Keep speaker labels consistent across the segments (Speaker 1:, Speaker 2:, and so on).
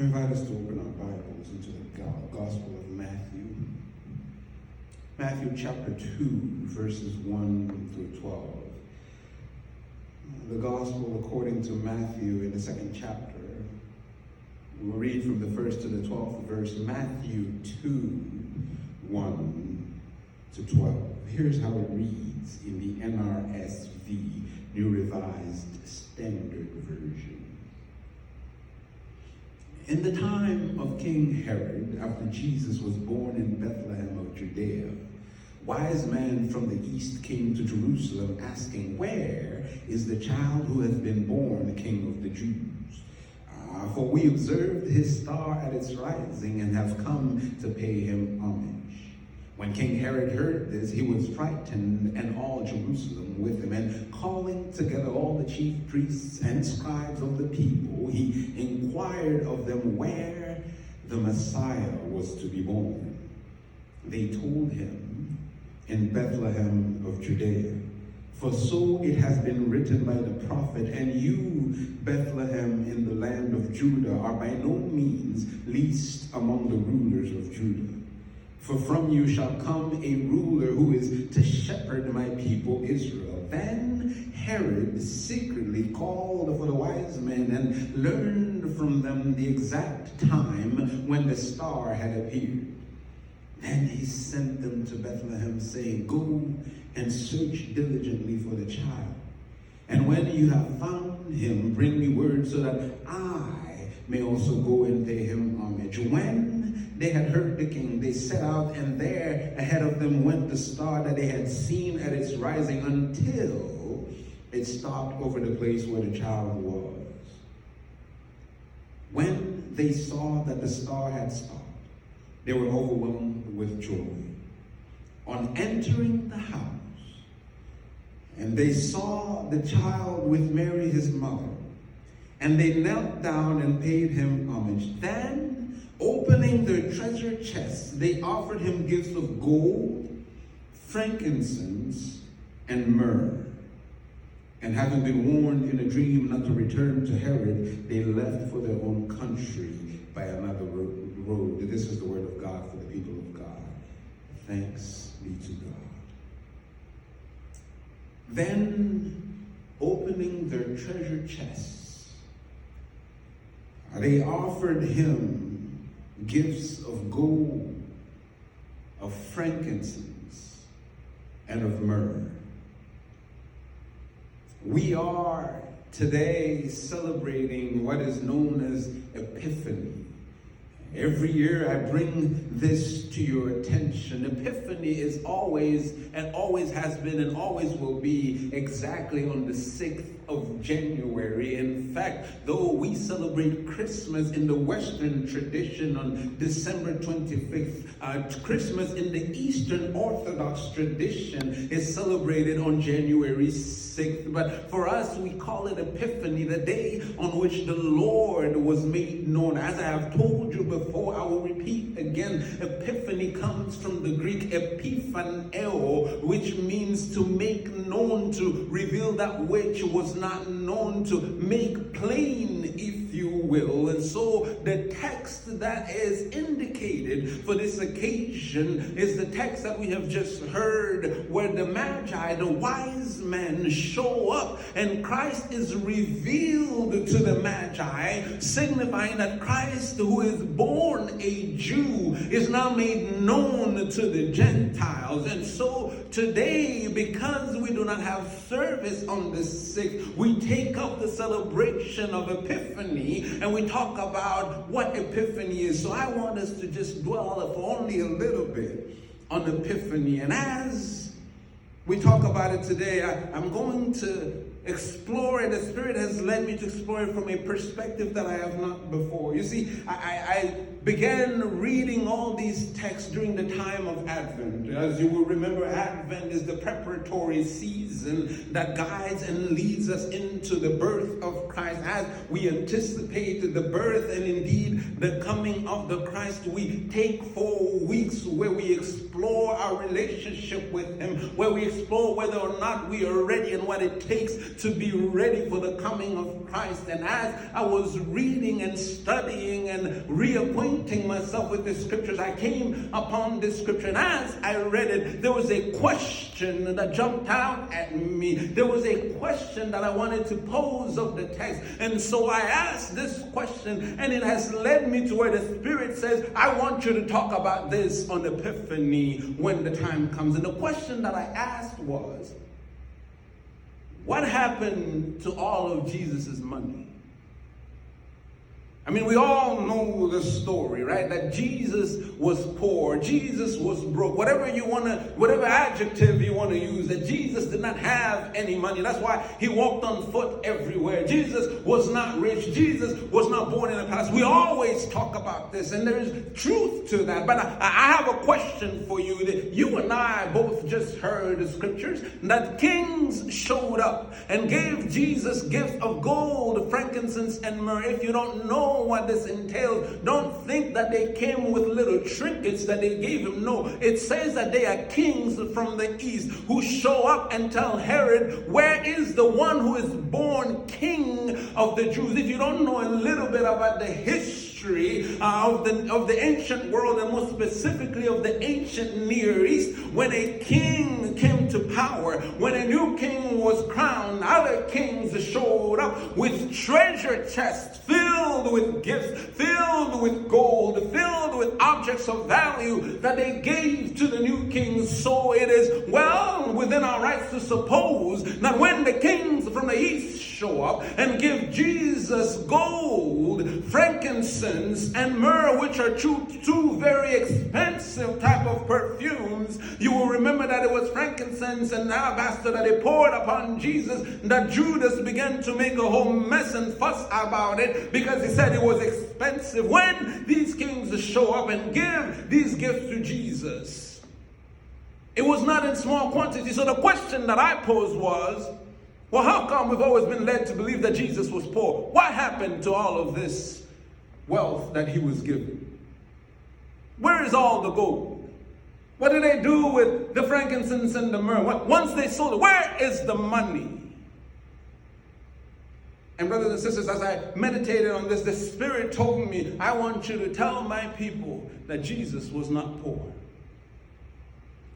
Speaker 1: I invite us to open our Bibles into the Gospel of Matthew. Matthew chapter 2, verses 1 through 12. The Gospel according to Matthew in the second chapter. We'll read from the 1st to the 12th verse, Matthew 2, 1 to 12. Here's how it reads in the NRSV, New Revised Standard Version. In the time of King Herod, after Jesus was born in Bethlehem of Judea, wise men from the east came to Jerusalem asking, "Where is the child who has been born King of the Jews? For we observed his star at its rising and have come to pay him homage." When King Herod heard this, he was frightened, and all Jerusalem with him. And calling together all the chief priests and scribes of the people, he inquired of them where the Messiah was to be born. They told him, "In Bethlehem of Judea. For so it has been written by the prophet, and you, Bethlehem, in the land of Judah, are by no means least among the rulers of Judah. For from you shall come a ruler who is to shepherd my people Israel." Then Herod secretly called for the wise men and learned from them the exact time when the star had appeared. Then he sent them to Bethlehem, saying, "Go and search diligently for the child. And when you have found him, bring me word so that I may also go and pay him homage." When they had heard the king, they set out, and there ahead of them went the star that they had seen at its rising until it stopped over the place where the child was. When they saw that the star had stopped, they were overwhelmed with joy. On entering the house, and they saw the child with Mary his mother, and they knelt down and paid him homage. Then, opening their treasure chests, they offered him gifts of gold, frankincense, and myrrh. And having been warned in a dream not to return to Herod, they left for their own country by another road. This is the word of God for the people of God. Thanks be to God. Then, opening their treasure chests, they offered him gifts of gold, of frankincense, and of myrrh. We are today celebrating what is known as Epiphany. Every year I bring this to your attention. Epiphany is always and always has been and always will be exactly on the 6th of January. In fact, though we celebrate Christmas in the Western tradition on December 25th, Christmas in the Eastern Orthodox tradition is celebrated on January 6th. But for us, we call it Epiphany, the day on which the Lord was made known. As I have told you before, I will repeat again. Epiphany comes from the Greek epiphaneo, which means to make known, to reveal that which was not known, to make plain, if you will. And so the text that is indicated for this occasion is the text that we have just heard, where the Magi, the wise men, show up and Christ is revealed to the Magi, signifying that Christ, who is born a Jew, is now made known to the Gentiles. And so today, because we do not have service on the 6th, we take up the celebration of Epiphany and we talk about what Epiphany is. So I want us to just dwell for only a little bit on Epiphany. And as we talk about it today, I'm going to explore it. The Spirit has led me to explore it from a perspective that I have not before. You see, I began reading all these texts during the time of Advent. As you will remember, Advent is the preparatory season season that guides and leads us into the birth of Christ. As we anticipate the birth and indeed the coming of the Christ, we take 4 weeks where we explore our relationship with Him, where we explore whether or not we are ready and what it takes to be ready for the coming of Christ. And as I was reading and studying and reacquainting myself with the scriptures, I came upon this scripture, and as I read it, there was a question that jumped out at me. There was a question that I wanted to pose of the text, and so I asked this question, and it has led me to where the Spirit says, I want you to talk about this on Epiphany when the time comes. And the question that I asked was, what happened to all of Jesus' money? I mean, we all know the story, right? That Jesus was poor, Jesus was broke, whatever adjective you want to use, that Jesus did not have any money. That's why He walked on foot everywhere. Jesus was not rich. Jesus was not born in a palace. We always talk about this, and there is truth to that. But I have a question for you. That you and I both just heard the scriptures that kings showed up and gave Jesus gifts of gold, frankincense, and myrrh. If you don't know what this entails, don't think that they came with little trinkets that they gave Him. No, it says that they are kings from the east who show up and tell Herod, where is the one who is born king of the Jews? If you don't know a little bit about the history of the ancient world, and more specifically of the ancient Near East, when a king came to power, when a new king was crowned, other kings showed up with treasure chests filled with gifts, filled with gold, filled with objects of value that they gave to the new king. So it is well within our rights to suppose that when the kings from the east show up and give Jesus gold, frankincense, and myrrh, which are two very expensive type of perfumes, you will remember that it was frankincense and alabaster that they poured upon Jesus, that Judas began to make a whole mess and fuss about it because he said it was expensive. When these kings show up and give these gifts to Jesus, it was not in small quantities. So the question that I posed was, well, how come we've always been led to believe that Jesus was poor? What happened to all of this wealth that He was given? Where is all the gold? What did they do with the frankincense and the myrrh? Once they sold it, where is the money? And brothers and sisters, as I meditated on this, the Spirit told me, I want you to tell my people that Jesus was not poor.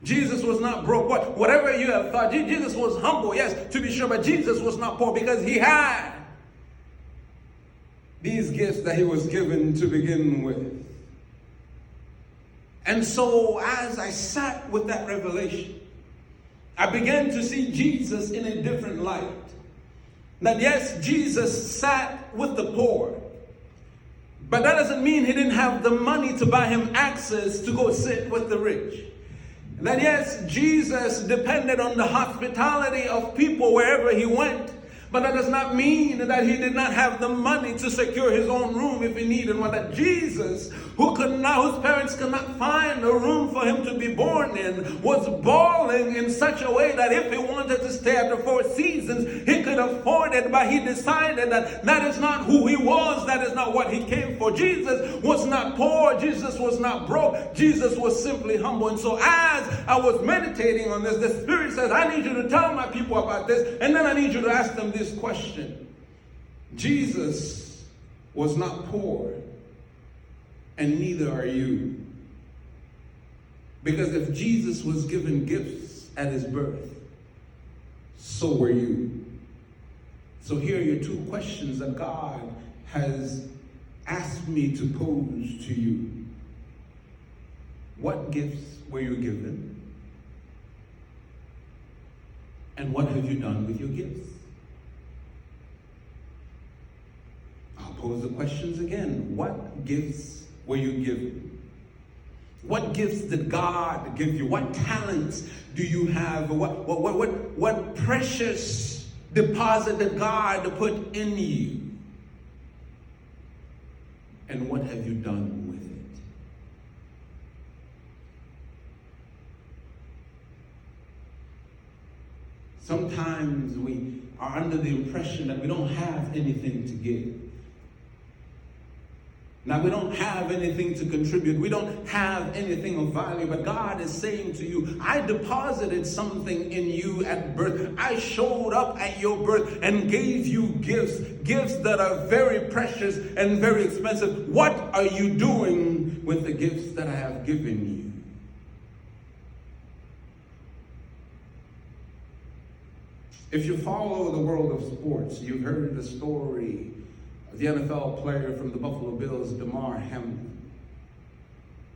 Speaker 1: Jesus was not broke. Whatever you have thought, Jesus was humble, yes, to be sure, but Jesus was not poor because He had these gifts that He was given to begin with. And so as I sat with that revelation, I began to see Jesus in a different light. That yes, Jesus sat with the poor, but that doesn't mean He didn't have the money to buy Him access to go sit with the rich. That yes, Jesus depended on the hospitality of people wherever He went, but that does not mean that He did not have the money to secure His own room if He needed one. That Jesus, whose parents could not find a room for Him to be born in, was balling in such a way that if He wanted to stay at the Four Seasons, He could afford it, but He decided that that is not who He was, that is not what He came for. Jesus was not poor, Jesus was not broke, Jesus was simply humble. And so as I was meditating on this, the Spirit says, I need you to tell my people about this, and then I need you to ask them this question. Jesus was not poor, and neither are you. Because if Jesus was given gifts at His birth, so were you. So here are your two questions that God has asked me to pose to you. What gifts were you given? And what have you done with your gifts? I'll pose the questions again. What gifts were you given? What gifts did God give you? What talents do you have? What precious deposit did God put in you? And what have you done with it? Sometimes we are under the impression that we don't have anything to give. Now, we don't have anything to contribute. We don't have anything of value. But God is saying to you, I deposited something in you at birth. I showed up at your birth and gave you gifts. Gifts that are very precious and very expensive. What are you doing with the gifts that I have given you? If you follow the world of sports, you've heard the story of the NFL player from the Buffalo Bills, Damar Hamlin,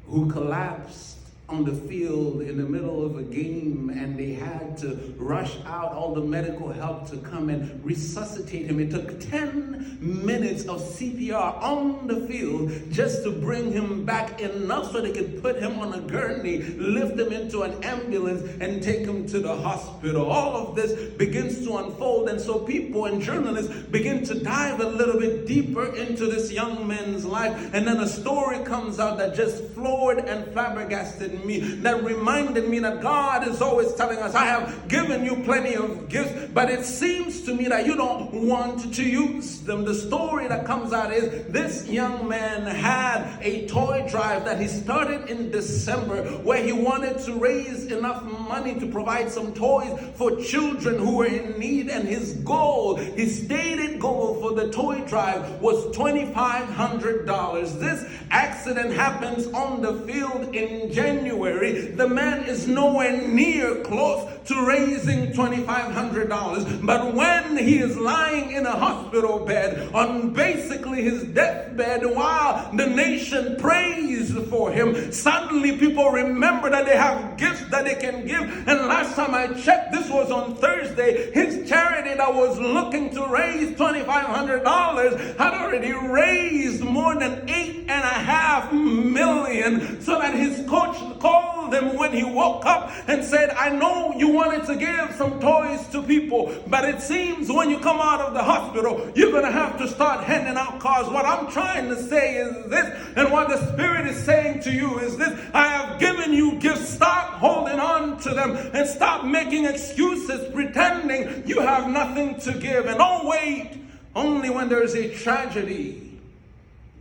Speaker 1: who collapsed on the field in the middle of a game, and they had to rush out all the medical help to come and resuscitate him. It took 10 minutes of CPR on the field just to bring him back, enough so they could put him on a gurney, lift him into an ambulance, and take him to the hospital. All of this begins to unfold, and so people and journalists begin to dive a little bit deeper into this young man's life, and then a story comes out that just floored and flabbergasted me, that reminded me that God is always telling us, I have given you plenty of gifts, but it seems to me that you don't want to use them. The story that comes out is this young man had a toy drive that he started in December, where he wanted to raise enough money to provide some toys for children who were in need, and his goal, his stated goal for the toy drive was $2,500. This accident happens on the field in January. The man is nowhere near close to raising $2,500. But when he is lying in a hospital bed, on basically his deathbed, while the nation prays for him, suddenly people remember that they have gifts that they can give. And last time I checked, this was on Thursday, his charity that was looking to raise $2,500 had already raised more than $8.5 million, so that his coach called him when he woke up and said, I know you wanted to give some toys to people, but it seems when you come out of the hospital, you're going to have to start handing out cars. What I'm trying to say is this, and what the Spirit is saying to you is this: I have given you gifts. Stop holding on to them and stop making excuses, pretending you have nothing to give. And don't wait only when there's a tragedy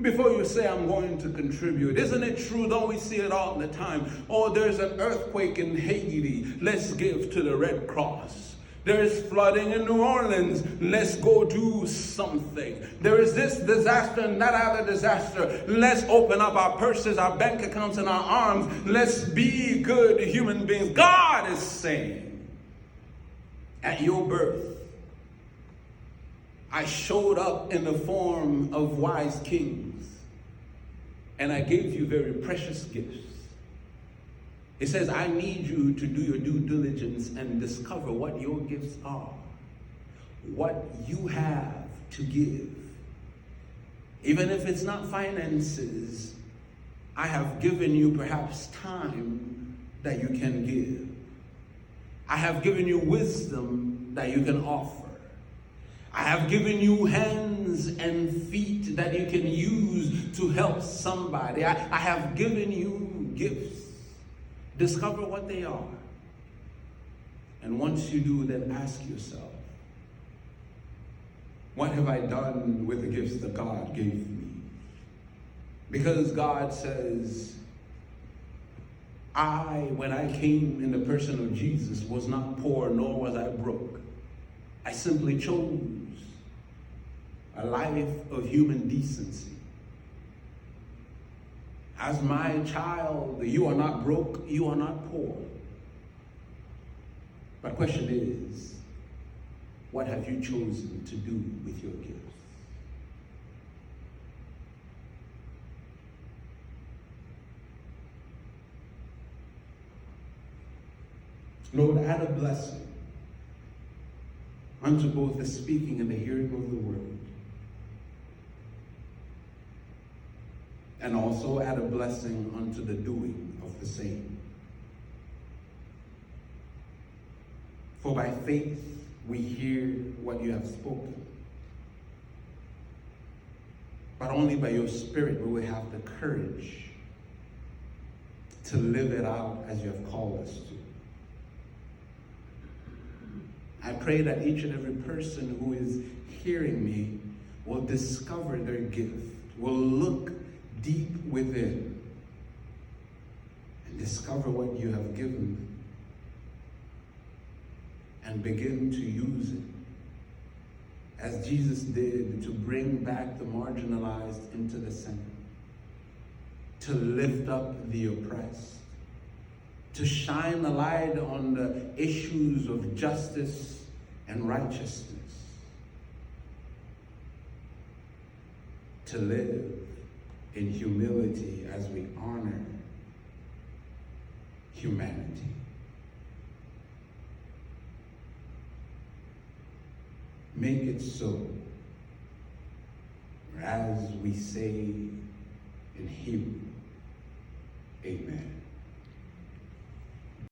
Speaker 1: before you say, I'm going to contribute. Isn't it true? Don't we see it all the time? Oh, there's an earthquake in Haiti. Let's give to the Red Cross. There is flooding in New Orleans. Let's go do something. There is this disaster and that other disaster. Let's open up our purses, our bank accounts, and our arms. Let's be good human beings. God is saying, at your birth, I showed up in the form of wise kings, and I gave you very precious gifts. It says, I need you to do your due diligence and discover what your gifts are, what you have to give. Even if it's not finances, I have given you perhaps time that you can give. I have given you wisdom that you can offer. I have given you hands and feet that you can use to help somebody. I have given you gifts. Discover what they are. And once you do, then ask yourself, what have I done with the gifts that God gave me? Because God says, when I came in the person of Jesus, was not poor, nor was I broke. I simply chose a life of human decency. As my child, you are not broke, you are not poor. My question is, what have you chosen to do with your gifts? Lord, add a blessing unto both the speaking and the hearing of the word. And also add a blessing unto the doing of the same. For by faith we hear what you have spoken. But only by your Spirit will we have the courage to live it out as you have called us to. I pray that each and every person who is hearing me will discover their gift, will look deep within and discover what you have given them and begin to use it, as Jesus did, to bring back the marginalized into the center, to lift up the oppressed, to shine a light on the issues of justice and righteousness, to live in humility as we honor humanity. Make it so, as we say in Hebrew, amen.